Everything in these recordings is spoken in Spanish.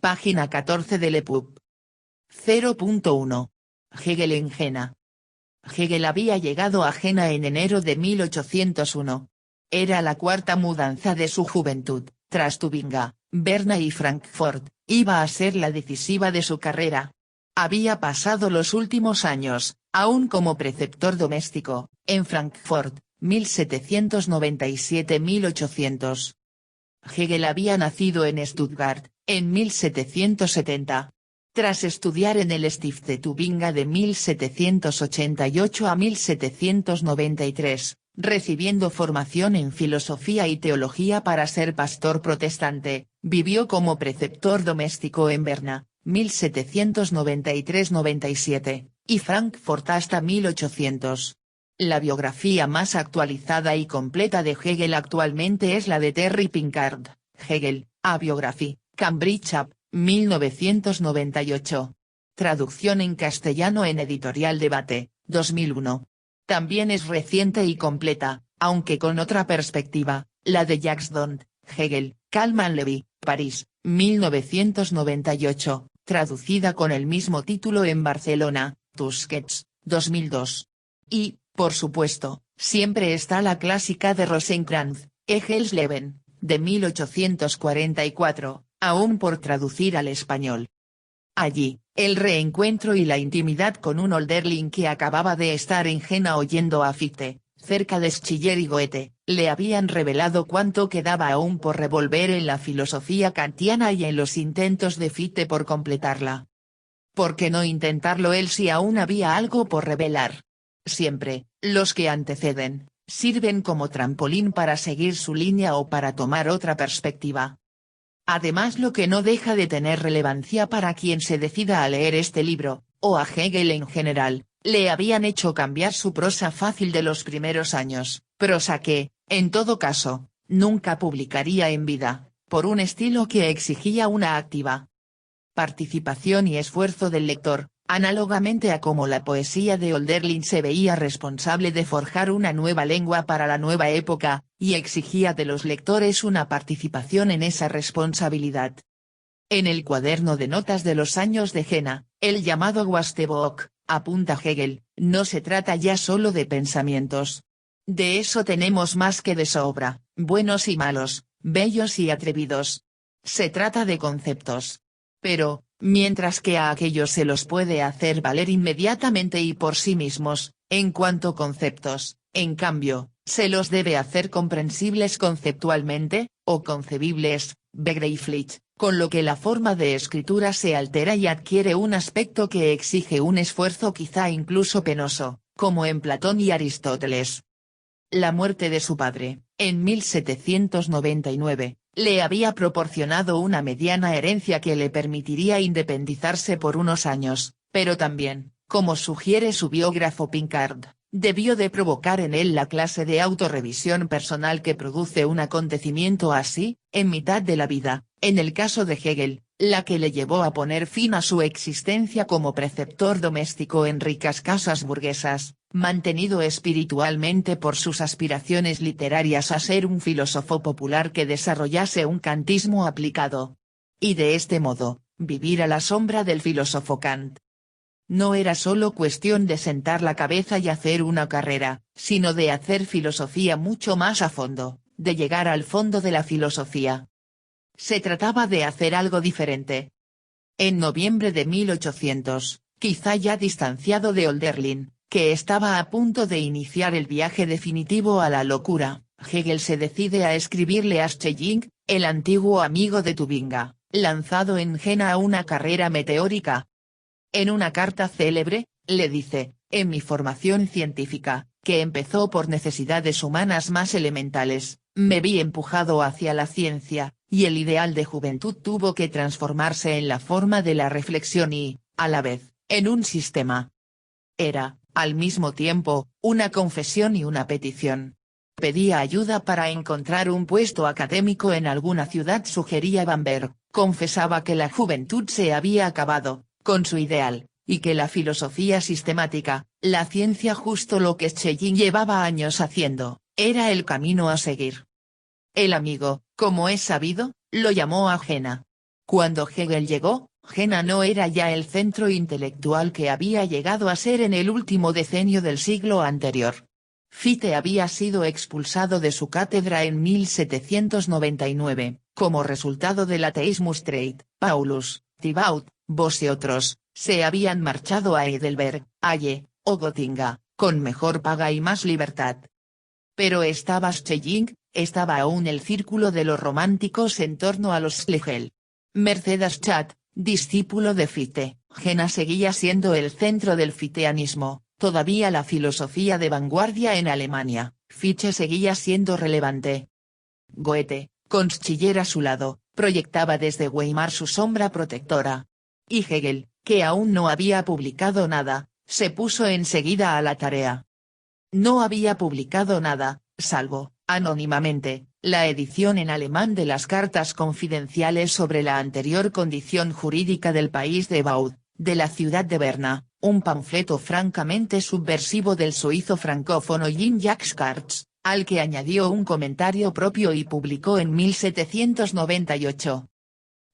página 14 del EPUB. 0.1. Hegel en Jena. Hegel había llegado a Jena en enero de 1801. Era la cuarta mudanza de su juventud, tras Tubinga, Berna y Frankfurt, iba a ser la decisiva de su carrera. Había pasado los últimos años, aún como preceptor doméstico, en Frankfurt, 1797-1800. Hegel había nacido en Stuttgart, en 1770. Tras estudiar en el Stifte Tubinga de 1788 a 1793, recibiendo formación en filosofía y teología para ser pastor protestante, vivió como preceptor doméstico en Berna, 1793-97, y Frankfurt hasta 1800. La biografía más actualizada y completa de Hegel actualmente es la de Terry Pinkard, Hegel, A Biography, Cambridge, 1998. Traducción en castellano en Editorial Debate, 2001. También es reciente y completa, aunque con otra perspectiva, la de Jacques Dont, Hegel, Kalman Levy, París, 1998, traducida con el mismo título en Barcelona, Tusquets, 2002. Y, por supuesto, siempre está la clásica de Rosenkranz, Hegel's Leben, de 1844, aún por traducir al español. Allí, el reencuentro y la intimidad con un Hölderlin que acababa de estar en Jena oyendo a Fichte, cerca de Schiller y Goethe, le habían revelado cuánto quedaba aún por revolver en la filosofía kantiana y en los intentos de Fichte por completarla. ¿Por qué no intentarlo él si aún había algo por revelar? Siempre, los que anteceden, sirven como trampolín para seguir su línea o para tomar otra perspectiva. Además, lo que no deja de tener relevancia para quien se decida a leer este libro, o a Hegel en general, le habían hecho cambiar su prosa fácil de los primeros años, prosa que, en todo caso, nunca publicaría en vida, por un estilo que exigía una activa participación y esfuerzo del lector, análogamente a cómo la poesía de Hölderlin se veía responsable de forjar una nueva lengua para la nueva época, y exigía de los lectores una participación en esa responsabilidad. En el cuaderno de notas de los años de Jena, el llamado Wastebok, apunta Hegel, no se trata ya solo de pensamientos. De eso tenemos más que de sobra, buenos y malos, bellos y atrevidos. Se trata de conceptos. Pero, mientras que a aquellos se los puede hacer valer inmediatamente y por sí mismos, en cuanto conceptos, en cambio, se los debe hacer comprensibles conceptualmente, o concebibles, begreiflich, con lo que la forma de escritura se altera y adquiere un aspecto que exige un esfuerzo quizá incluso penoso, como en Platón y Aristóteles. La muerte de su padre, en 1799, le había proporcionado una mediana herencia que le permitiría independizarse por unos años, pero también, como sugiere su biógrafo Pinkard, debió de provocar en él la clase de autorrevisión personal que produce un acontecimiento así, en mitad de la vida, en el caso de Hegel, la que le llevó a poner fin a su existencia como preceptor doméstico en ricas casas burguesas, mantenido espiritualmente por sus aspiraciones literarias a ser un filósofo popular que desarrollase un kantismo aplicado. Y de este modo, vivir a la sombra del filósofo Kant. No era solo cuestión de sentar la cabeza y hacer una carrera, sino de hacer filosofía mucho más a fondo, de llegar al fondo de la filosofía. Se trataba de hacer algo diferente. En noviembre de 1800, quizá ya distanciado de Hölderlin, que estaba a punto de iniciar el viaje definitivo a la locura, Hegel se decide a escribirle a Schelling, el antiguo amigo de Tubinga, lanzado en Jena a una carrera meteórica. En una carta célebre, le dice, en mi formación científica, que empezó por necesidades humanas más elementales, me vi empujado hacia la ciencia, y el ideal de juventud tuvo que transformarse en la forma de la reflexión y, a la vez, en un sistema. Era, al mismo tiempo, una confesión y una petición. Pedía ayuda para encontrar un puesto académico en alguna ciudad, sugería Bamberg, confesaba que la juventud se había acabado, con su ideal, y que la filosofía sistemática, la ciencia, justo lo que Schelling llevaba años haciendo, era el camino a seguir. El amigo, como es sabido, lo llamó a Jena. Cuando Hegel llegó, Jena no era ya el centro intelectual que había llegado a ser en el último decenio del siglo anterior. Fichte había sido expulsado de su cátedra en 1799, como resultado del ateísmo straight. Paulus, Thibaut, Vos y otros, se habían marchado a Heidelberg, Halle, o Gotinga, con mejor paga y más libertad. Pero estaba Schelling, estaba aún el círculo de los románticos en torno a los Schlegel. Mercedes Schat, discípulo de Fichte, Jena seguía siendo el centro del fichteanismo, todavía la filosofía de vanguardia en Alemania. Fichte seguía siendo relevante. Goethe, con Schiller a su lado, proyectaba desde Weimar su sombra protectora. Y Hegel, que aún no había publicado nada, se puso enseguida a la tarea. No había publicado nada, salvo, anónimamente, la edición en alemán de las cartas confidenciales sobre la anterior condición jurídica del país de Vaud, de la ciudad de Berna, un panfleto francamente subversivo del suizo francófono Jean-Jacques Cartz, al que añadió un comentario propio y publicó en 1798.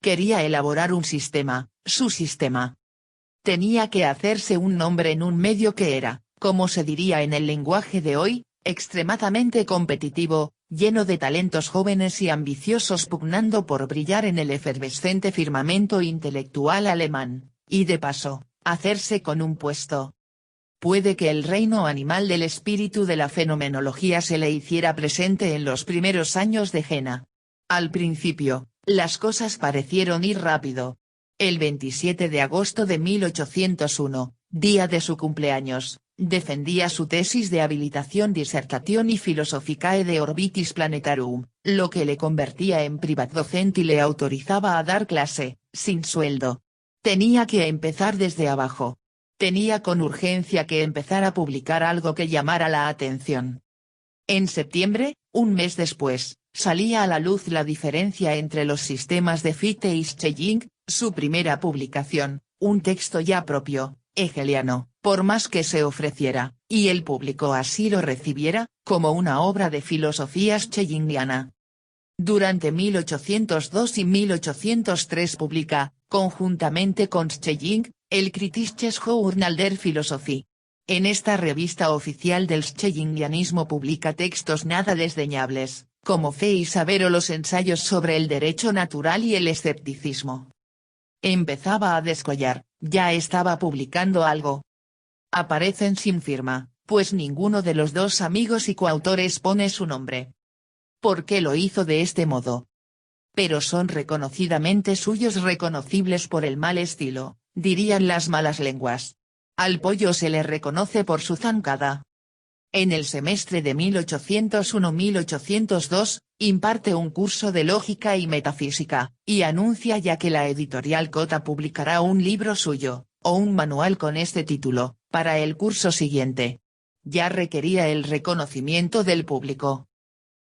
Quería elaborar un sistema, su sistema. Tenía que hacerse un nombre en un medio que era, como se diría en el lenguaje de hoy, extremadamente competitivo, lleno de talentos jóvenes y ambiciosos pugnando por brillar en el efervescente firmamento intelectual alemán, y de paso, hacerse con un puesto. Puede que el reino animal del espíritu de la fenomenología se le hiciera presente en los primeros años de Jena. Al principio, las cosas parecieron ir rápido. El 27 de agosto de 1801, día de su cumpleaños, defendía su tesis de habilitación Dissertationi Philosophicae de Orbitis Planetarum, lo que le convertía en privatdocente y le autorizaba a dar clase, sin sueldo. Tenía que empezar desde abajo. Tenía con urgencia que empezar a publicar algo que llamara la atención. En septiembre, un mes después, salía a la luz la diferencia entre los sistemas de Fichte y Schelling, su primera publicación, un texto ya propio, hegeliano, por más que se ofreciera, y el público así lo recibiera, como una obra de filosofía schellingiana. Durante 1802 y 1803 publica, conjuntamente con Schelling, el Kritisches Journal der Philosophie. En esta revista oficial del schellingianismo publica textos nada desdeñables, como Fe y Saber o los ensayos sobre el derecho natural y el escepticismo. Empezaba a descollar, ya estaba publicando algo. Aparecen sin firma, pues ninguno de los dos amigos y coautores pone su nombre. ¿Por qué lo hizo de este modo? Pero son reconocidamente suyos, reconocibles por el mal estilo, dirían las malas lenguas. Al pollo se le reconoce por su zancada. En el semestre de 1801-1802, imparte un curso de lógica y metafísica, y anuncia ya que la editorial Cota publicará un libro suyo, o un manual con este título, para el curso siguiente. Ya requería el reconocimiento del público.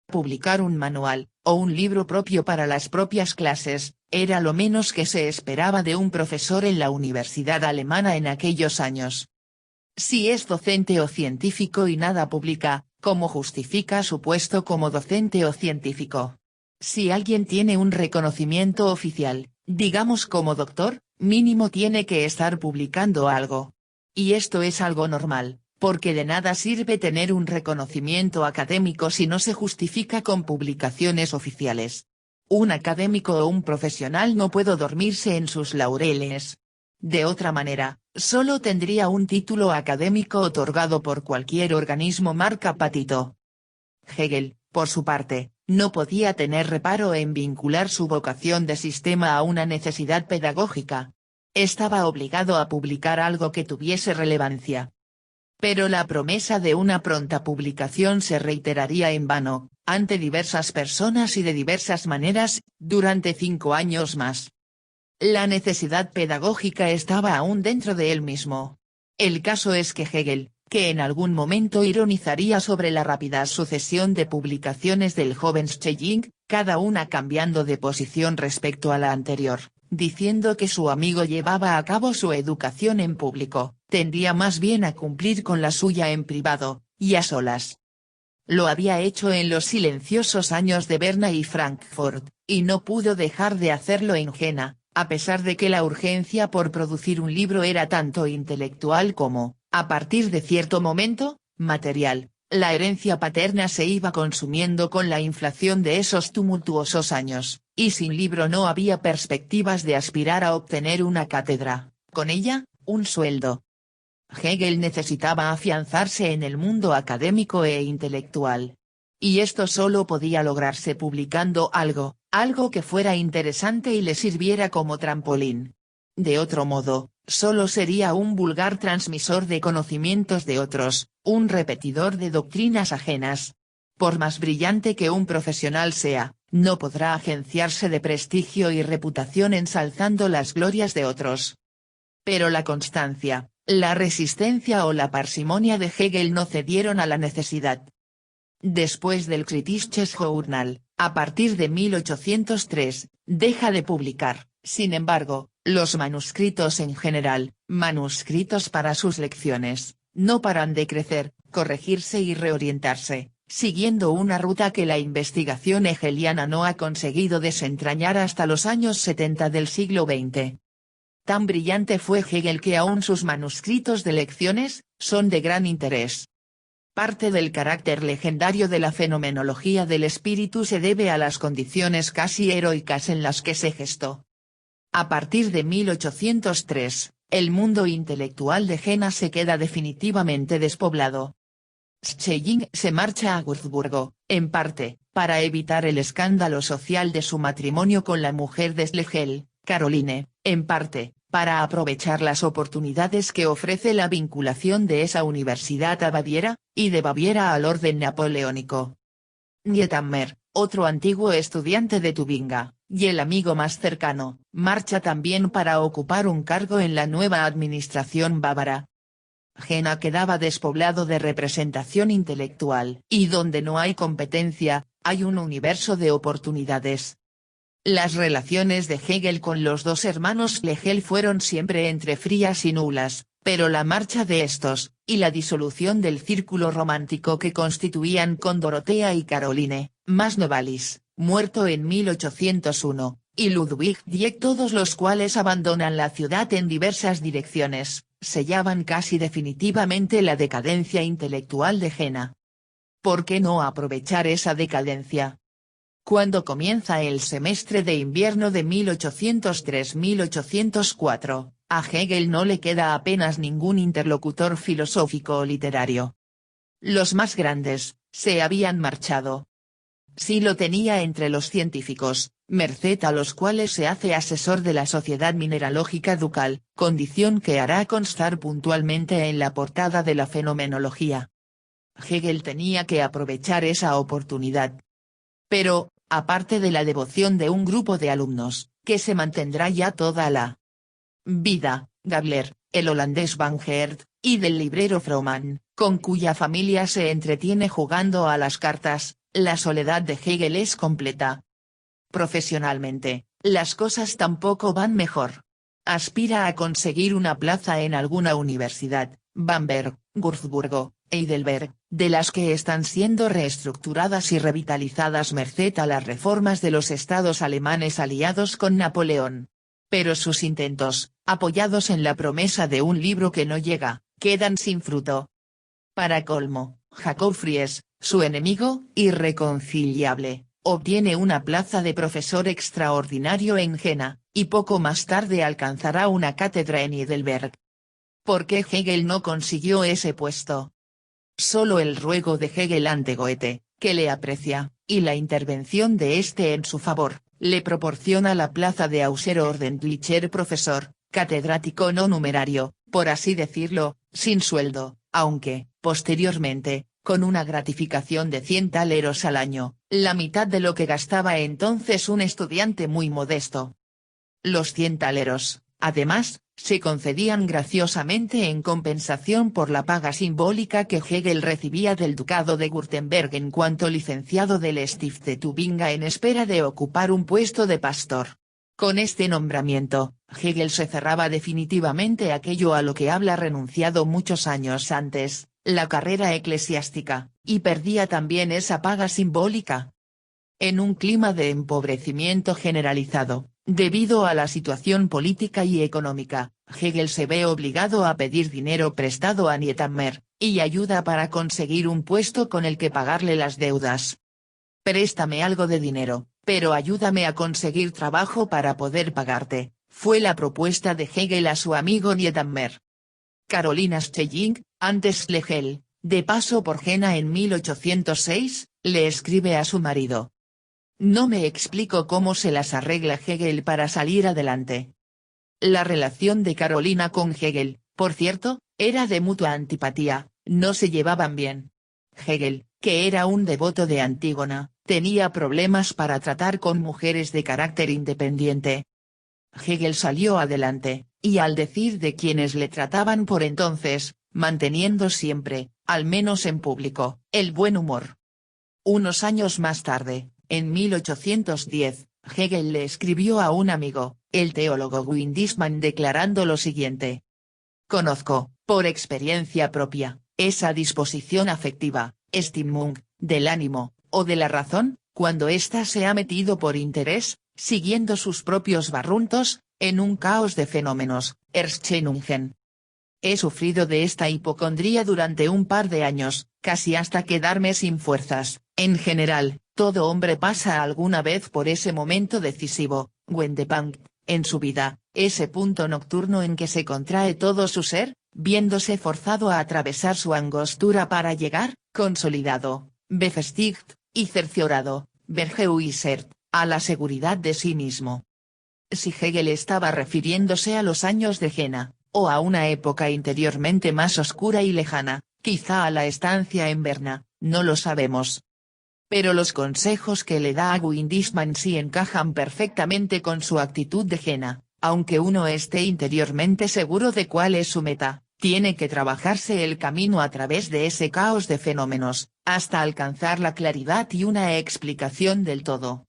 Publicar un manual, o un libro propio para las propias clases, era lo menos que se esperaba de un profesor en la universidad alemana en aquellos años. Si es docente o científico y nada publica, ¿cómo justifica su puesto como docente o científico? Si alguien tiene un reconocimiento oficial, digamos como doctor, mínimo tiene que estar publicando algo. Y esto es algo normal, porque de nada sirve tener un reconocimiento académico si no se justifica con publicaciones oficiales. Un académico o un profesional no puede dormirse en sus laureles. De otra manera, solo tendría un título académico otorgado por cualquier organismo marca patito. Hegel, por su parte, no podía tener reparo en vincular su vocación de sistema a una necesidad pedagógica. Estaba obligado a publicar algo que tuviese relevancia. Pero la promesa de una pronta publicación se reiteraría en vano, ante diversas personas y de diversas maneras, durante 5 años más. La necesidad pedagógica estaba aún dentro de él mismo. El caso es que Hegel, que en algún momento ironizaría sobre la rápida sucesión de publicaciones del joven Schelling, cada una cambiando de posición respecto a la anterior, diciendo que su amigo llevaba a cabo su educación en público, tendía más bien a cumplir con la suya en privado, y a solas. Lo había hecho en los silenciosos años de Berna y Frankfurt, y no pudo dejar de hacerlo en Jena, a pesar de que la urgencia por producir un libro era tanto intelectual como, a partir de cierto momento, material. La herencia paterna se iba consumiendo con la inflación de esos tumultuosos años, y sin libro no había perspectivas de aspirar a obtener una cátedra, con ella, un sueldo. Hegel necesitaba afianzarse en el mundo académico e intelectual. Y esto solo podía lograrse publicando algo que fuera interesante y le sirviera como trampolín. De otro modo, solo sería un vulgar transmisor de conocimientos de otros, un repetidor de doctrinas ajenas. Por más brillante que un profesional sea, no podrá agenciarse de prestigio y reputación ensalzando las glorias de otros. Pero la constancia, la resistencia o la parsimonia de Hegel no cedieron a la necesidad. Después del Kritisches Journal, a partir de 1803, deja de publicar, sin embargo, los manuscritos en general, manuscritos para sus lecciones, no paran de crecer, corregirse y reorientarse, siguiendo una ruta que la investigación hegeliana no ha conseguido desentrañar hasta los años 70 del siglo XX. Tan brillante fue Hegel que aún sus manuscritos de lecciones, son de gran interés. Parte del carácter legendario de la fenomenología del espíritu se debe a las condiciones casi heroicas en las que se gestó. A partir de 1803, el mundo intelectual de Jena se queda definitivamente despoblado. Schelling se marcha a Würzburgo, en parte, para evitar el escándalo social de su matrimonio con la mujer de Schlegel, Caroline, en parte, para aprovechar las oportunidades que ofrece la vinculación de esa universidad a Baviera, y de Baviera al orden napoleónico. Niethammer, otro antiguo estudiante de Tubinga, y el amigo más cercano, marcha también para ocupar un cargo en la nueva administración bávara. Jena quedaba despoblado de representación intelectual, y donde no hay competencia, hay un universo de oportunidades. Las relaciones de Hegel con los dos hermanos Schlegel fueron siempre entre frías y nulas, pero la marcha de estos, y la disolución del círculo romántico que constituían con Dorotea y Caroline, más Novalis, muerto en 1801, y Ludwig Dieck, todos los cuales abandonan la ciudad en diversas direcciones, sellaban casi definitivamente la decadencia intelectual de Jena. ¿Por qué no aprovechar esa decadencia? Cuando comienza el semestre de invierno de 1803-1804, a Hegel no le queda apenas ningún interlocutor filosófico o literario. Los más grandes, se habían marchado. Sí lo tenía entre los científicos, merced a los cuales se hace asesor de la Sociedad Mineralógica Ducal, condición que hará constar puntualmente en la portada de la Fenomenología. Hegel tenía que aprovechar esa oportunidad. Pero, aparte de la devoción de un grupo de alumnos, que se mantendrá ya toda la vida, Gabler, el holandés Van Geert, y del librero Froman, con cuya familia se entretiene jugando a las cartas, la soledad de Hegel es completa. Profesionalmente, las cosas tampoco van mejor. Aspira a conseguir una plaza en alguna universidad, Bamberg, Würzburgo, Heidelberg, de las que están siendo reestructuradas y revitalizadas merced a las reformas de los estados alemanes aliados con Napoleón. Pero sus intentos, apoyados en la promesa de un libro que no llega, quedan sin fruto. Para colmo, Jacob Fries, su enemigo irreconciliable, obtiene una plaza de profesor extraordinario en Jena, y poco más tarde alcanzará una cátedra en Heidelberg. ¿Por qué Hegel no consiguió ese puesto? Solo el ruego de Hegel ante Goethe, que le aprecia, y la intervención de este en su favor, le proporciona la plaza de Außerordentlicher Professor, catedrático no numerario, por así decirlo, sin sueldo, aunque, posteriormente, con una gratificación de 100 taleros al año, la mitad de lo que gastaba entonces un estudiante muy modesto. Los 100 taleros, además, se concedían graciosamente en compensación por la paga simbólica que Hegel recibía del ducado de Württemberg en cuanto licenciado del Stift de Tubinga en espera de ocupar un puesto de pastor. Con este nombramiento, Hegel se cerraba definitivamente aquello a lo que había renunciado muchos años antes, la carrera eclesiástica, y perdía también esa paga simbólica. En un clima de empobrecimiento generalizado, Debido a la situación política y económica, Hegel se ve obligado a pedir dinero prestado a Niethammer, y ayuda para conseguir un puesto con el que pagarle las deudas. «Préstame algo de dinero, pero ayúdame a conseguir trabajo para poder pagarte», fue la propuesta de Hegel a su amigo Niethammer. Carolina Schelling, antes Schlegel, de paso por Jena en 1806, le escribe a su marido: «No me explico cómo se las arregla Hegel para salir adelante». La relación de Carolina con Hegel, por cierto, era de mutua antipatía, no se llevaban bien. Hegel, que era un devoto de Antígona, tenía problemas para tratar con mujeres de carácter independiente. Hegel salió adelante, y al decir de quienes le trataban por entonces, manteniendo siempre, al menos en público, el buen humor. Unos años más tarde, en 1810, Hegel le escribió a un amigo, el teólogo Windismann, declarando lo siguiente: «Conozco, por experiencia propia, esa disposición afectiva, Stimmung, del ánimo, o de la razón, cuando ésta se ha metido por interés, siguiendo sus propios barruntos, en un caos de fenómenos, Erscheinungen. He sufrido de esta hipocondría durante un par de años, casi hasta quedarme sin fuerzas. En general, todo hombre pasa alguna vez por ese momento decisivo, Wendepunkt, en su vida, ese punto nocturno en que se contrae todo su ser, viéndose forzado a atravesar su angostura para llegar, consolidado, befestigt, y cerciorado, vergeuisert, a la seguridad de sí mismo». Si Hegel estaba refiriéndose a los años de Jena, o a una época interiormente más oscura y lejana, quizá a la estancia en Berna, no lo sabemos. Pero los consejos que le da a Windismann sí encajan perfectamente con su actitud de Jena. Aunque uno esté interiormente seguro de cuál es su meta, tiene que trabajarse el camino a través de ese caos de fenómenos, hasta alcanzar la claridad y una explicación del todo.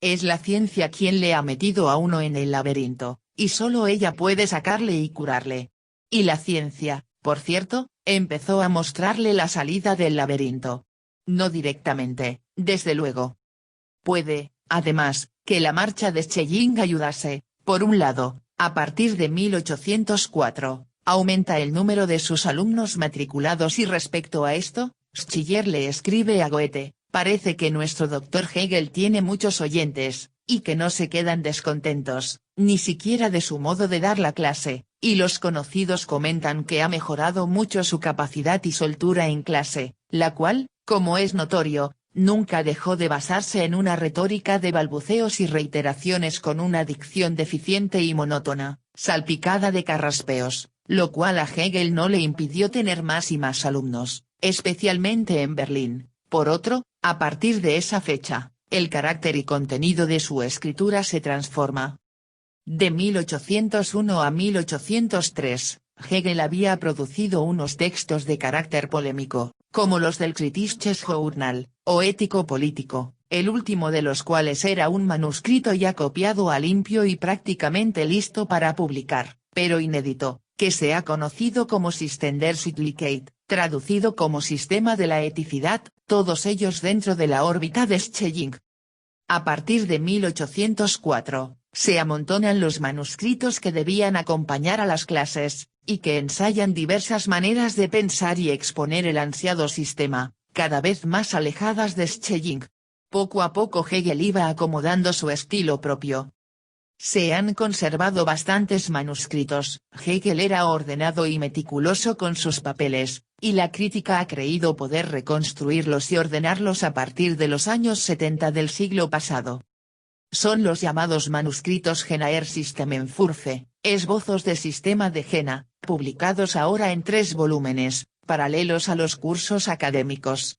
Es la ciencia quien le ha metido a uno en el laberinto, y solo ella puede sacarle y curarle. Y la ciencia, por cierto, empezó a mostrarle la salida del laberinto. No directamente, desde luego. Puede, además, que la marcha de Schelling ayudase. Por un lado, a partir de 1804, aumenta el número de sus alumnos matriculados, y respecto a esto, Schiller le escribe a Goethe: «Parece que nuestro doctor Hegel tiene muchos oyentes, y que no se quedan descontentos, ni siquiera de su modo de dar la clase, y los conocidos comentan que ha mejorado mucho su capacidad y soltura en clase, la cual, como es notorio, nunca dejó de basarse en una retórica de balbuceos y reiteraciones con una dicción deficiente y monótona, salpicada de carraspeos, lo cual a Hegel no le impidió tener más y más alumnos, especialmente en Berlín». Por otro, a partir de esa fecha, el carácter y contenido de su escritura se transforma. De 1801 a 1803, Hegel había producido unos textos de carácter polémico, como los del Kritisches Journal, o ético-político, el último de los cuales era un manuscrito ya copiado a limpio y prácticamente listo para publicar, pero inédito, que se ha conocido como System der Sittlichkeit, traducido como Sistema de la Eticidad, todos ellos dentro de la órbita de Schelling. A partir de 1804, se amontonan los manuscritos que debían acompañar a las clases, y que ensayan diversas maneras de pensar y exponer el ansiado sistema, cada vez más alejadas de Schelling. Poco a poco Hegel iba acomodando su estilo propio. Se han conservado bastantes manuscritos. Hegel era ordenado y meticuloso con sus papeles, y la crítica ha creído poder reconstruirlos y ordenarlos a partir de los años 70 del siglo pasado. Son los llamados manuscritos Jenaer Systemenentwürfe, esbozos de sistema de Jena, publicados ahora en 3 volúmenes, paralelos a los cursos académicos.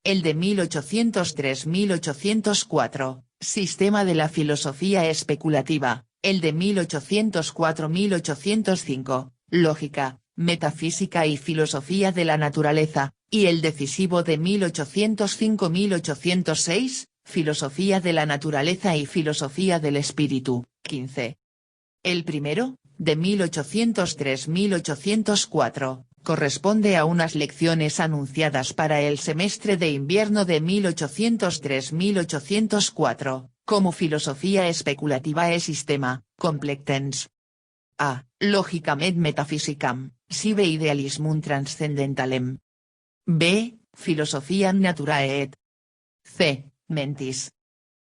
El de 1803-1804, Sistema de la filosofía especulativa, el de 1804-1805, Lógica, Metafísica y filosofía de la naturaleza, y el decisivo de 1805-1806, Filosofía de la naturaleza y filosofía del espíritu, 15. El primero, de 1803-1804, corresponde a unas lecciones anunciadas para el semestre de invierno de 1803-1804, como filosofía especulativa e sistema, completens. A. Logicam et metaphysicam, sive idealismum transcendentalem. B. Philosophiam naturae et. C. Mentis.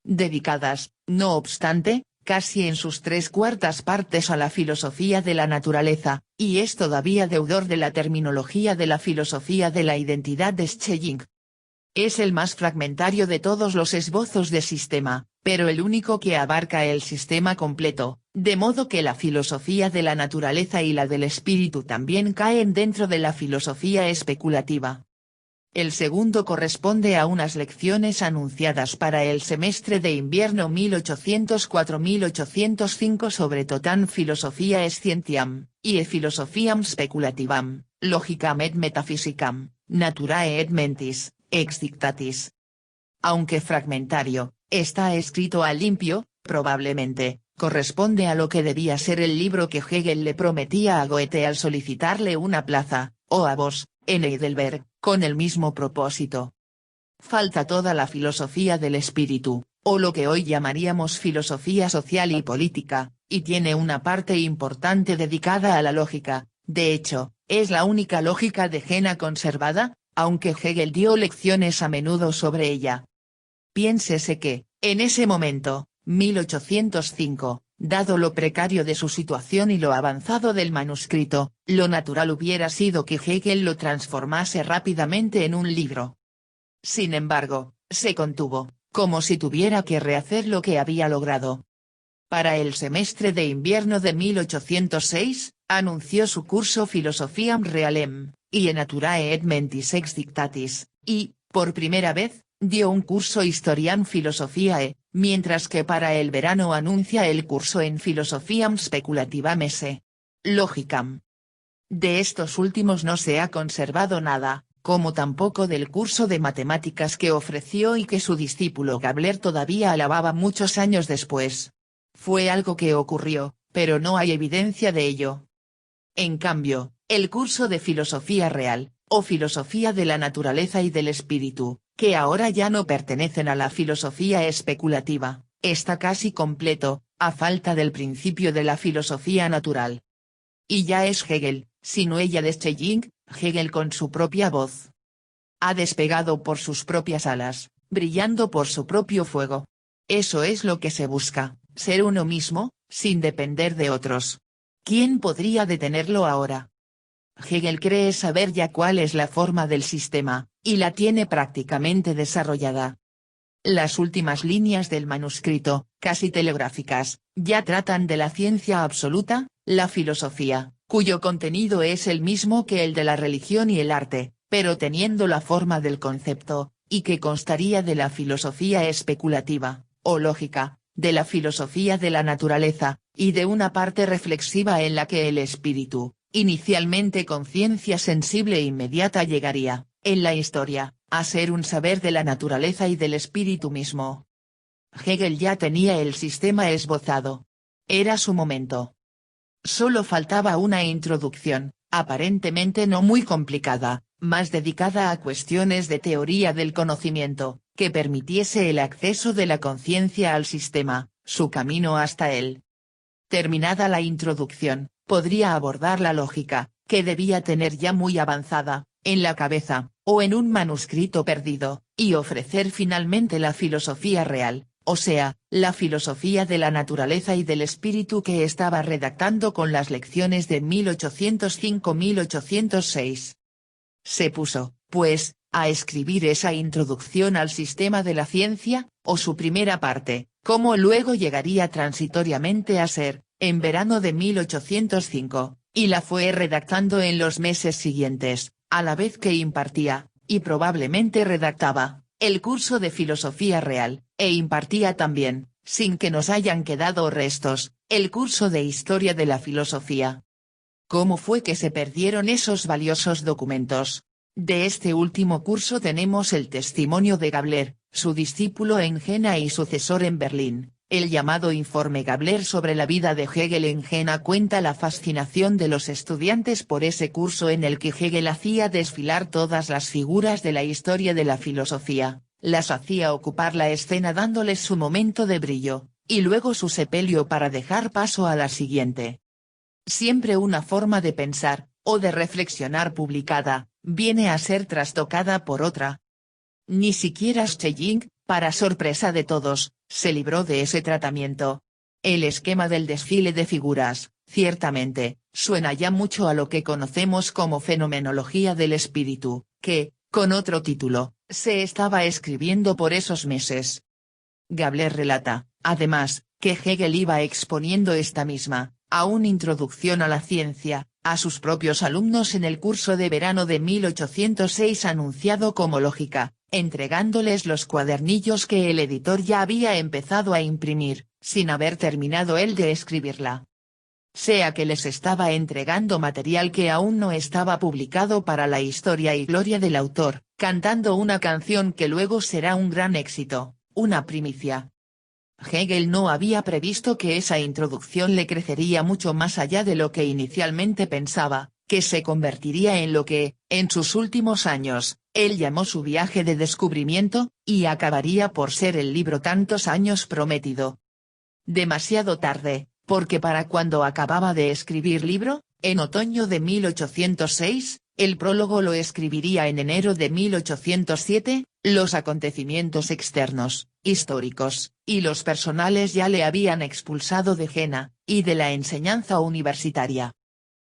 Dedicadas, no obstante, casi en sus 3/4 partes a la filosofía de la naturaleza, y es todavía deudor de la terminología de la filosofía de la identidad de Schelling. Es el más fragmentario de todos los esbozos de sistema, pero el único que abarca el sistema completo, de modo que la filosofía de la naturaleza y la del espíritu también caen dentro de la filosofía especulativa. El segundo corresponde a unas lecciones anunciadas para el semestre de invierno 1804-1805 sobre totam philosophia scientiam, y philosophiam speculativam, logicam et metaphysicam, naturae et mentis, ex dictatis. Aunque fragmentario, está escrito a limpio, probablemente, corresponde a lo que debía ser el libro que Hegel le prometía a Goethe al solicitarle una plaza, o a vos, en Heidelberg, con el mismo propósito. Falta toda la filosofía del espíritu, o lo que hoy llamaríamos filosofía social y política, y tiene una parte importante dedicada a la lógica. De hecho, es la única lógica de Jena conservada, aunque Hegel dio lecciones a menudo sobre ella. Piénsese que, en ese momento, 1805, dado lo precario de su situación y lo avanzado del manuscrito, lo natural hubiera sido que Hegel lo transformase rápidamente en un libro. Sin embargo, se contuvo, como si tuviera que rehacer lo que había logrado. Para el semestre de invierno de 1806, anunció su curso Philosophiam Realem, y Naturae et Mentis ex Dictatis, y, por primera vez, dio un curso Historiam Philosophiae, mientras que para el verano anuncia el curso en Philosophiam Speculativam esse. Logicam. De estos últimos no se ha conservado nada, como tampoco del curso de matemáticas que ofreció y que su discípulo Gabler todavía alababa muchos años después. Fue algo que ocurrió, pero no hay evidencia de ello. En cambio, el curso de filosofía real, o filosofía de la naturaleza y del espíritu, que ahora ya no pertenecen a la filosofía especulativa, está casi completo, a falta del principio de la filosofía natural. Y ya es Hegel, sin huella de Schelling, Hegel con su propia voz. Ha despegado por sus propias alas, brillando por su propio fuego. Eso es lo que se busca, ser uno mismo, sin depender de otros. ¿Quién podría detenerlo ahora? Hegel cree saber ya cuál es la forma del sistema, y la tiene prácticamente desarrollada. Las últimas líneas del manuscrito, casi telegráficas, ya tratan de la ciencia absoluta, la filosofía, cuyo contenido es el mismo que el de la religión y el arte, pero teniendo la forma del concepto, y que constaría de la filosofía especulativa, o lógica, de la filosofía de la naturaleza, y de una parte reflexiva en la que el espíritu, inicialmente conciencia sensible e inmediata, llegaría, en la historia, a ser un saber de la naturaleza y del espíritu mismo. Hegel ya tenía el sistema esbozado. Era su momento. Solo faltaba una introducción, aparentemente no muy complicada, más dedicada a cuestiones de teoría del conocimiento, que permitiese el acceso de la conciencia al sistema, su camino hasta él. Terminada la introducción, podría abordar la lógica, que debía tener ya muy avanzada, en la cabeza, o en un manuscrito perdido, y ofrecer finalmente la filosofía real, o sea, la filosofía de la naturaleza y del espíritu que estaba redactando con las lecciones de 1805-1806. Se puso, pues, a escribir esa introducción al sistema de la ciencia, o su primera parte, como luego llegaría transitoriamente a ser, en verano de 1805, y la fue redactando en los meses siguientes, a la vez que impartía, y probablemente redactaba, el curso de filosofía real, e impartía también, sin que nos hayan quedado restos, el curso de historia de la filosofía. ¿Cómo fue que se perdieron esos valiosos documentos? De este último curso tenemos el testimonio de Gabler, su discípulo en Jena y sucesor en Berlín, El llamado Informe Gabler sobre la vida de Hegel en Jena cuenta la fascinación de los estudiantes por ese curso en el que Hegel hacía desfilar todas las figuras de la historia de la filosofía, las hacía ocupar la escena dándoles su momento de brillo, y luego su sepelio para dejar paso a la siguiente. Siempre una forma de pensar, o de reflexionar publicada, viene a ser trastocada por otra. Ni siquiera Schelling, para sorpresa de todos, se libró de ese tratamiento. El esquema del desfile de figuras, ciertamente, suena ya mucho a lo que conocemos como fenomenología del espíritu, que, con otro título, se estaba escribiendo por esos meses. Gabler relata, además, que Hegel iba exponiendo esta misma, a una introducción a la ciencia, a sus propios alumnos en el curso de verano de 1806 anunciado como lógica, entregándoles los cuadernillos que el editor ya había empezado a imprimir, sin haber terminado él de escribirla. Sea que les estaba entregando material que aún no estaba publicado para la historia y gloria del autor, cantando una canción que luego será un gran éxito, una primicia. Hegel no había previsto que esa introducción le crecería mucho más allá de lo que inicialmente pensaba, que se convertiría en lo que, en sus últimos años, él llamó su viaje de descubrimiento, y acabaría por ser el libro tantos años prometido. Demasiado tarde, porque para cuando acababa de escribir libro, en otoño de 1806, el prólogo lo escribiría en enero de 1807, los acontecimientos externos, históricos, y los personales ya le habían expulsado de Jena, y de la enseñanza universitaria.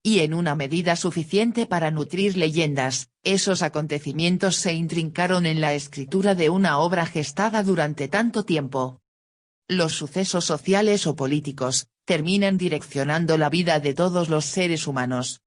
Y en una medida suficiente para nutrir leyendas, esos acontecimientos se intrincaron en la escritura de una obra gestada durante tanto tiempo. Los sucesos sociales o políticos, terminan direccionando la vida de todos los seres humanos.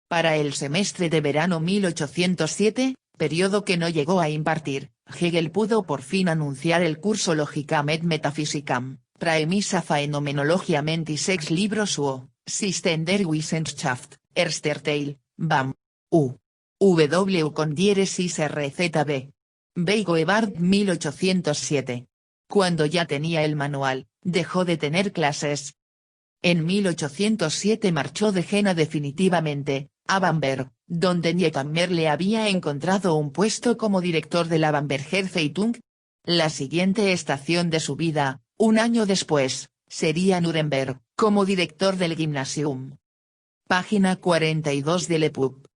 Para el semestre de verano 1807, periodo que no llegó a impartir, Hegel pudo por fin anunciar el curso Logicam et Metaphysicam, Praemissa Phänomenologia Mentis ex libro suo, System der Wissenschaft, erster Teil, BAM. U. W con diéresis RZB. Beigo Ebard 1807. Cuando ya tenía el manual, dejó de tener clases. En 1807 marchó de Jena definitivamente, a Bamberg, donde Niethammer le había encontrado un puesto como director de la Bamberger Zeitung. La siguiente estación de su vida, un año después, sería Nuremberg, como director del Gymnasium. Página 42 de Lepub.